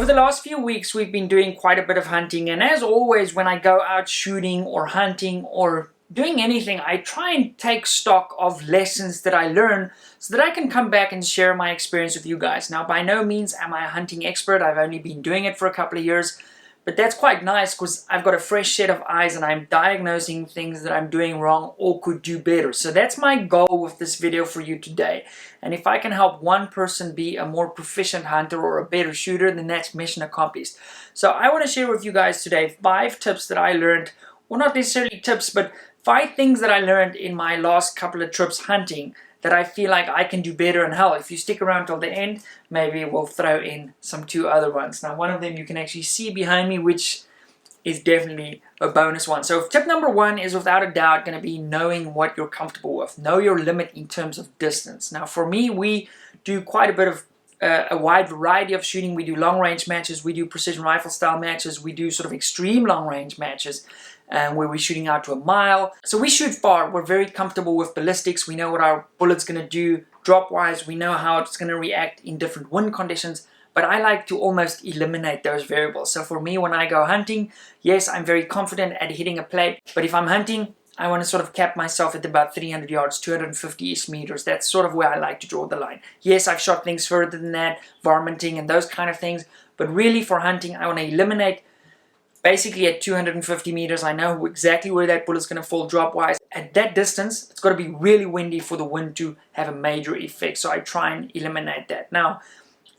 Over the last few weeks, we've been doing quite a bit of hunting, and as always, when I go out shooting or hunting or doing anything, I try and take stock of lessons that I learn so that I can come back and share my experience with you guys. Now, by no means am I a hunting expert. I've only been doing it for a couple of years, but that's quite nice because I've got a fresh set of eyes and I'm diagnosing things that I'm doing wrong or could do better. So that's my goal with this video for you today. And if I can help one person be a more proficient hunter or a better shooter, then that's mission accomplished. So I want to share with you guys today 5 tips that I learned, well, not necessarily tips, but 5 things that I learned in my last couple of trips hunting that I feel like I can do better. And hell, if you stick around till the end, maybe we'll throw in some 2 other ones. Now, one of them you can actually see behind me, which is definitely a bonus one. So tip number 1 is without a doubt going to be knowing what you're comfortable with. Know your limit in terms of distance. Now, for me, we do quite a bit of a wide variety of shooting. We do long range matches, we do precision rifle style matches, we do sort of extreme long range matches where we're shooting out to a mile. So we shoot far. We're very comfortable with ballistics. We know what our bullet's going to do drop wise. We know how it's going to react in different wind conditions. But I like to almost eliminate those variables. So for me, when I go hunting, yes, I'm very confident at hitting a plate. But if I'm hunting, I want to sort of cap myself at about 300 yards, 250-ish meters. That's sort of where I like to draw the line. Yes, I've shot things further than that, varminting and those kind of things. But really for hunting, I want to eliminate basically at 250 meters. I know exactly where that bullet's going to fall drop-wise. At that distance, it's got to be really windy for the wind to have a major effect. So I try and eliminate that. Now,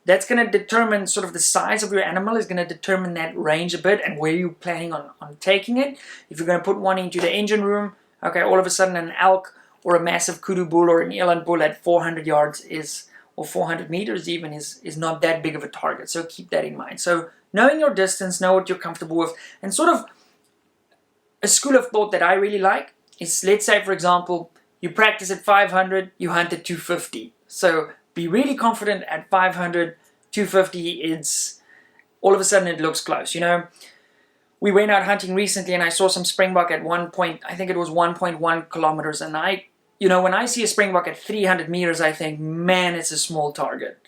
that's going to determine sort of the size of your animal is going to determine that range a bit and where you're planning on taking it. If you're going to put one into the engine room, okay, all of a sudden an elk or a massive kudu bull or an eland bull at 400 yards or 400 meters even is not that big of a target. So keep that in mind. So knowing your distance, know what you're comfortable with, and sort of a school of thought that I really like is, let's say for example, you practice at 500, you hunt at 250. So be really confident at 500, 250, it's all of a sudden it looks close. You know, we went out hunting recently and I saw some springbok at I think it was 1.1 kilometers. And when I see a springbok at 300 meters, I think, man, it's a small target.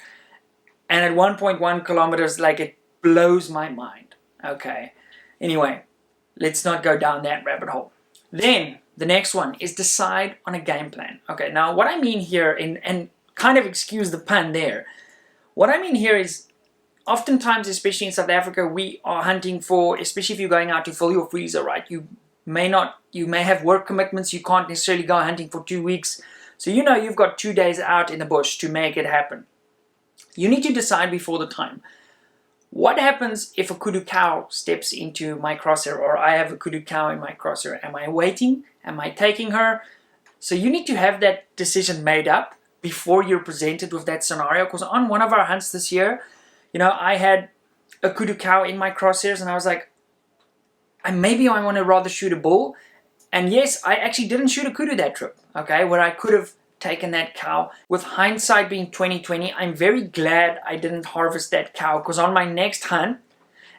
And at 1.1 kilometers, like, it blows my mind. Okay. Anyway, let's not go down that rabbit hole. Then the next one is decide on a game plan. Okay. Now what I mean here, and kind of excuse the pun there. What I mean here is oftentimes, especially in South Africa, we are hunting for, especially if you're going out to fill your freezer, right? You may have work commitments. You can't necessarily go hunting for 2 weeks. So you've got 2 days out in the bush to make it happen. You need to decide before the time. What happens if a kudu cow steps into my crosshair, or I have a kudu cow in my crosshair? Am I waiting? Am I taking her? So you need to have that decision made up before you're presented with that scenario. Because on one of our hunts this year, I had a kudu cow in my crosshairs and I was like, maybe I want to rather shoot a bull. And yes, I actually didn't shoot a kudu that trip, okay, where I could have taken that cow. With hindsight being 2020, I'm very glad I didn't harvest that cow, because on my next hunt,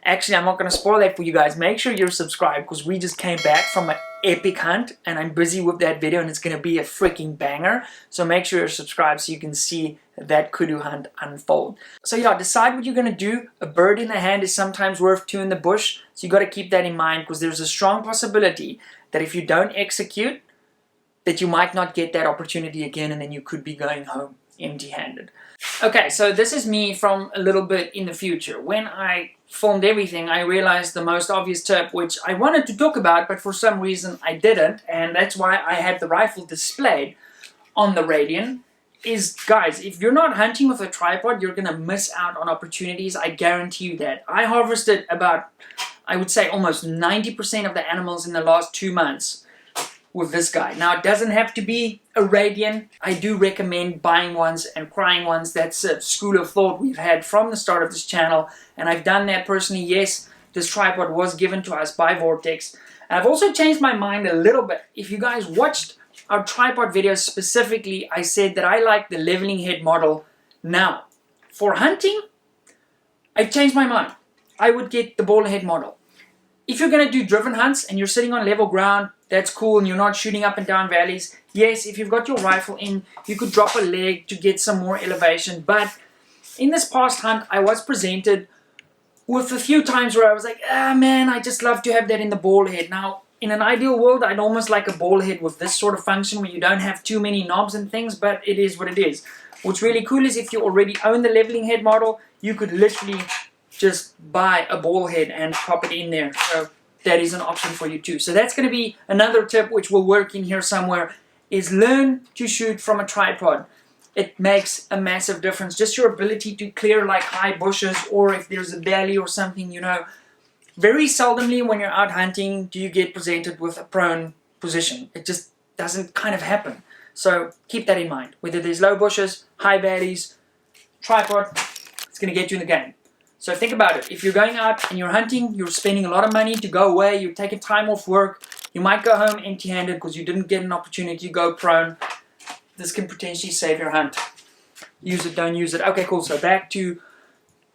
actually, I'm not going to spoil that for you guys. Make sure you're subscribed because we just came back from an epic hunt and I'm busy with that video and it's going to be a freaking banger. So make sure you're subscribed so you can see that kudu hunt unfold. So decide what you're going to do. A bird in the hand is sometimes worth 2 in the bush. So you got to keep that in mind, because there's a strong possibility that if you don't execute, that you might not get that opportunity again and then you could be going home empty-handed. Okay, so this is me from a little bit in the future. When I filmed everything, I realized the most obvious tip, which I wanted to talk about, but for some reason I didn't, and that's why I had the rifle displayed on the Radian, is, guys, if you're not hunting with a tripod, you're going to miss out on opportunities. I guarantee you that. I harvested about, I would say, almost 90% of the animals in the last 2 months with this guy. Now, it doesn't have to be a Radian. I do recommend buying ones and crying ones. That's a school of thought we've had from the start of this channel, and I've done that personally. Yes, this tripod was given to us by Vortex. And I've also changed my mind a little bit. If you guys watched our tripod videos specifically, I said that I like the leveling head model. Now, for hunting, I've changed my mind. I would get the ball head model. If you're going to do driven hunts and you're sitting on level ground, that's cool, and you're not shooting up and down valleys. Yes, if you've got your rifle in, you could drop a leg to get some more elevation. But in this past hunt, I was presented with a few times where I was like, ah man, I just love to have that in the ball head. Now, in an ideal world, I'd almost like a ball head with this sort of function where you don't have too many knobs and things, but it is what it is. What's really cool is if you already own the leveling head model, you could literally just buy a ball head and pop it in there. So that is an option for you too. So that's going to be another tip which will work in here somewhere, is learn to shoot from a tripod. It makes a massive difference. Just your ability to clear like high bushes, or if there's a valley or something, you know. Very seldomly when you're out hunting do you get presented with a prone position. It just doesn't kind of happen. So keep that in mind. Whether there's low bushes, high valleys, tripod, it's going to get you in the game. So think about it. If you're going out and you're hunting, you're spending a lot of money to go away, you're taking time off work, you might go home empty-handed because you didn't get an opportunity to go prone. This can potentially save your hunt. Use it, don't use it. Okay, cool. So back to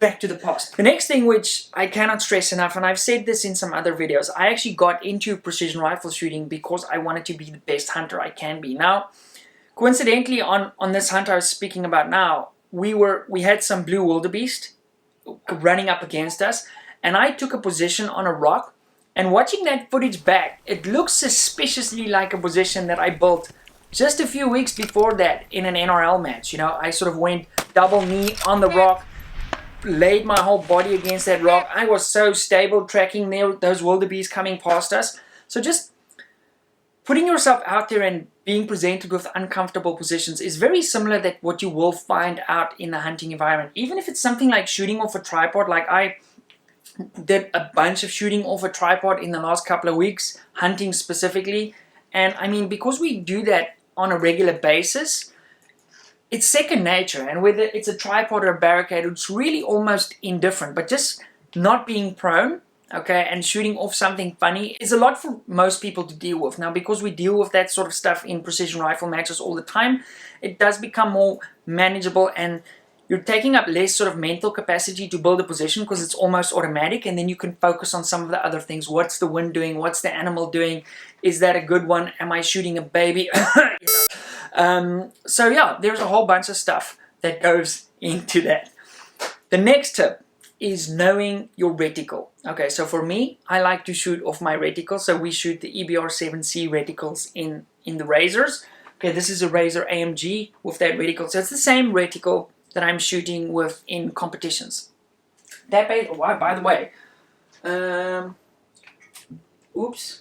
the past. The next thing which I cannot stress enough, and I've said this in some other videos, I actually got into precision rifle shooting because I wanted to be the best hunter I can be. Now, coincidentally, on this hunt I was speaking about now, we had some blue wildebeest running up against us, and I took a position on a rock, and watching that footage back, it looks suspiciously like a position that I built just a few weeks before that in an NRL match. You know, I sort of went double knee on the rock, laid my whole body against that rock. I was so stable tracking those wildebeest coming past us. So just putting yourself out there and being presented with uncomfortable positions is very similar to what you will find out in the hunting environment. Even if it's something like shooting off a tripod, like I did a bunch of shooting off a tripod in the last couple of weeks, hunting specifically. And I mean, because we do that on a regular basis, it's second nature, and whether it's a tripod or a barricade, it's really almost indifferent. But just not being prone, okay, and shooting off something funny is a lot for most people to deal with. Now, because we deal with that sort of stuff in precision rifle matches all the time, it does become more manageable, and you're taking up less sort of mental capacity to build a position because it's almost automatic, and then you can focus on some of the other things. What's the wind doing? What's the animal doing? Is that a good one? Am I shooting a baby? You know. So yeah, there's a whole bunch of stuff that goes into that. The next tip is knowing your reticle. Okay, so for me, I like to shoot off my reticle. So we shoot the EBR-7C reticles in the Razors. Okay, this is a Razor AMG with that reticle. So it's the same reticle that I'm shooting with in competitions. That by the way, oops.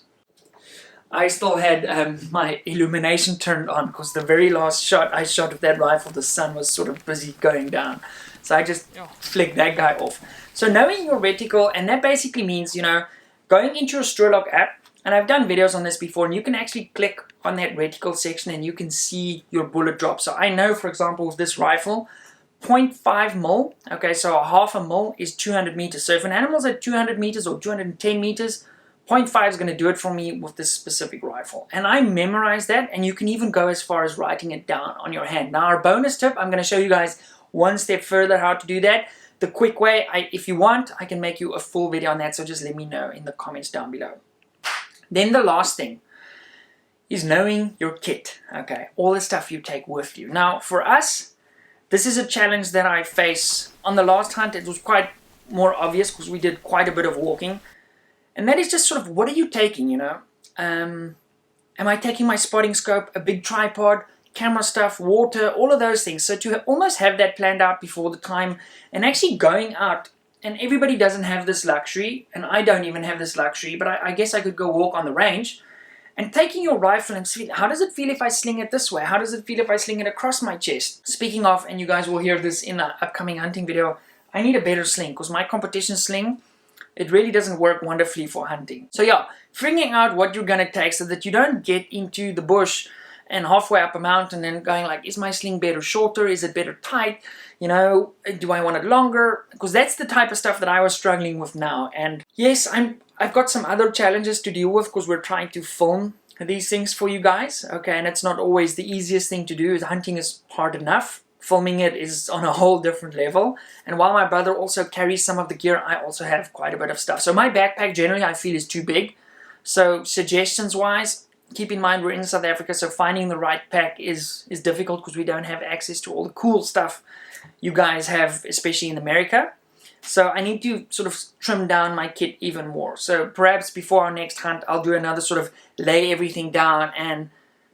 I still had my illumination turned on because the very last shot I shot with that rifle, the sun was sort of busy going down. So I just flicked that guy off. So knowing your reticle, and that basically means, you know, going into your Strolog app, and I've done videos on this before, and you can actually click on that reticle section and you can see your bullet drop. So I know, for example, with this rifle, 0.5 mil, okay, so a half a mil is 200 meters. So if an animal's at 200 meters or 210 meters, 0.5 is going to do it for me with this specific rifle. And I memorized that, and you can even go as far as writing it down on your hand. Now, our bonus tip, I'm going to show you guys one step further how to do that. The quick way, if you want, I can make you a full video on that, so just let me know in the comments down below. Then the last thing is knowing your kit, okay, all the stuff you take with you. Now, for us, this is a challenge that I face. On the last hunt, it was quite more obvious because we did quite a bit of walking. And that is just sort of, what are you taking, you know? Am I taking my spotting scope, a big tripod, camera stuff, water, all of those things? So to almost have that planned out before the time and actually going out, and everybody doesn't have this luxury, and I don't even have this luxury, but I guess I could go walk on the range, and taking your rifle and see, how does it feel if I sling it this way? How does it feel if I sling it across my chest? Speaking of, and you guys will hear this in an upcoming hunting video, I need a better sling because my competition sling, it really doesn't work wonderfully for hunting. So yeah, figuring out what you're going to take so that you don't get into the bush and halfway up a mountain and going like, is my sling better shorter? Is it better tight? You know, do I want it longer? Because that's the type of stuff that I was struggling with now. And yes, I've got some other challenges to deal with because we're trying to film these things for you guys. Okay, and it's not always the easiest thing to do. Hunting is hard enough. Filming it is on a whole different level. And while my brother also carries some of the gear, I also have quite a bit of stuff. So my backpack generally I feel is too big. So suggestions wise, keep in mind we're in South Africa, so finding the right pack is difficult because we don't have access to all the cool stuff you guys have, especially in America. So I need to sort of trim down my kit even more. So perhaps before our next hunt, I'll do another sort of lay everything down and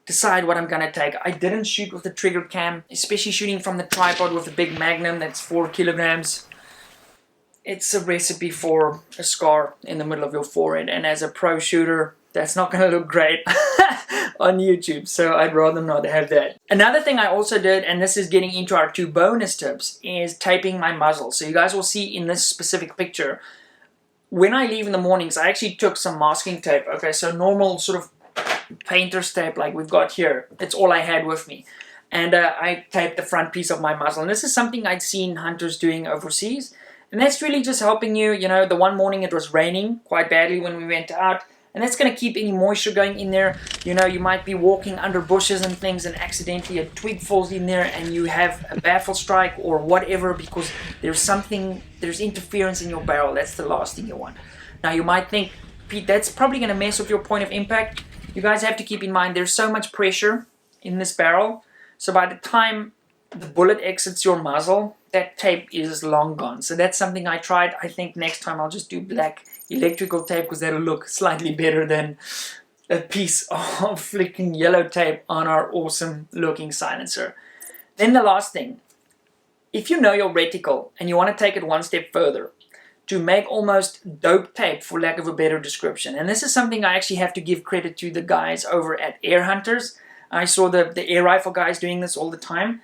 decide what I'm gonna take. I didn't shoot with the trigger cam, especially shooting from the tripod with a big Magnum that's 4 kilograms. It's a recipe for a scar in the middle of your forehead, and as a pro shooter, that's not gonna look great on YouTube, so I'd rather not have that. Another thing I also did, and this is getting into our 2 bonus tips, is taping my muzzle. So you guys will see in this specific picture, when I leave in the mornings, I actually took some masking tape. Okay, so normal sort of painter's tape like we've got here. It's all I had with me. And I taped the front piece of my muzzle. And this is something I'd seen hunters doing overseas. And that's really just helping you. You know, the one morning it was raining quite badly when we went out. And that's going to keep any moisture going in there. You know, you might be walking under bushes and things and accidentally a twig falls in there and you have a baffle strike or whatever because there's interference in your barrel. That's the last thing you want. Now you might think, Pete, that's probably going to mess with your point of impact. You guys have to keep in mind there's so much pressure in this barrel. So by the time the bullet exits your muzzle, that tape is long gone. So that's something I tried. I think next time I'll just do black electrical tape because that'll look slightly better than a piece of flicking yellow tape on our awesome looking silencer. Then the last thing, if you know your reticle and you want to take it one step further, to make almost dope tape, for lack of a better description. And this is something I actually have to give credit to the guys over at Air Hunters. I saw the air rifle guys doing this all the time.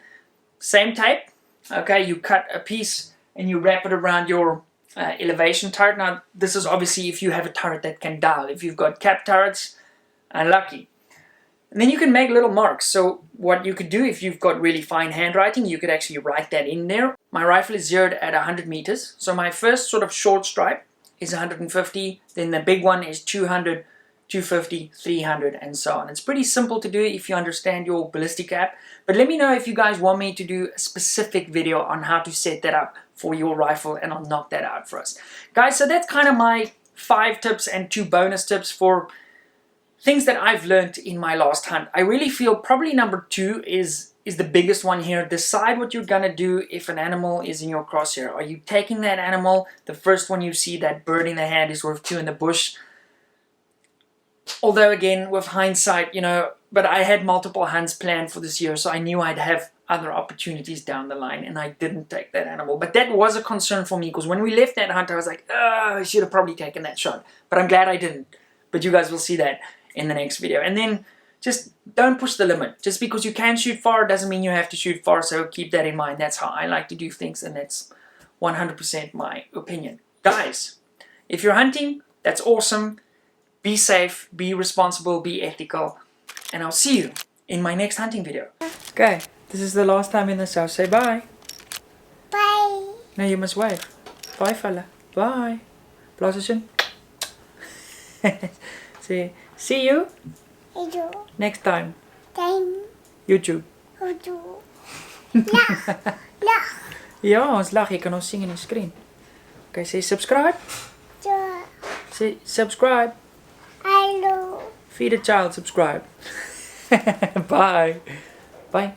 Same tape, okay, you cut a piece and you wrap it around your elevation turret. Now, this is obviously if you have a turret that can dial. If you've got cap turrets, unlucky. And then you can make little marks. So what you could do if you've got really fine handwriting, you could actually write that in there. My rifle is zeroed at 100 meters. So my first sort of short stripe is 150. Then the big one is 200, 250, 300, and so on. It's pretty simple to do if you understand your ballistic app. But let me know if you guys want me to do a specific video on how to set that up for your rifle, and I'll knock that out for us. Guys, so that's kind of my 5 tips and 2 bonus tips for things that I've learned in my last hunt. I really feel probably number 2 is the biggest one here. Decide what you're gonna do if an animal is in your crosshair. Are you taking that animal? The first one you see, that bird in the hand, is worth 2 in the bush. Although again, with hindsight, you know, but I had multiple hunts planned for this year, so I knew I'd have other opportunities down the line, and I didn't take that animal. But that was a concern for me, because when we left that hunt, I was like, I should have probably taken that shot. But I'm glad I didn't. But you guys will see that in the next video. And then just don't push the limit. Just because you can shoot far doesn't mean you have to shoot far, so keep that in mind. That's how I like to do things, and that's 100% my opinion. Guys, if you're hunting, that's awesome. Be safe, be responsible, be ethical, and I'll see you in my next hunting video. Okay, this is the last time in this house. Say bye. Bye. Now you must wave. Bye, fella. Bye. Blazen. See you next time. YouTube. Ja, ons lag. Jy kan ons sing in die screen. Okay, say subscribe. Say subscribe. Hello. Feed a child, subscribe. Bye. Bye.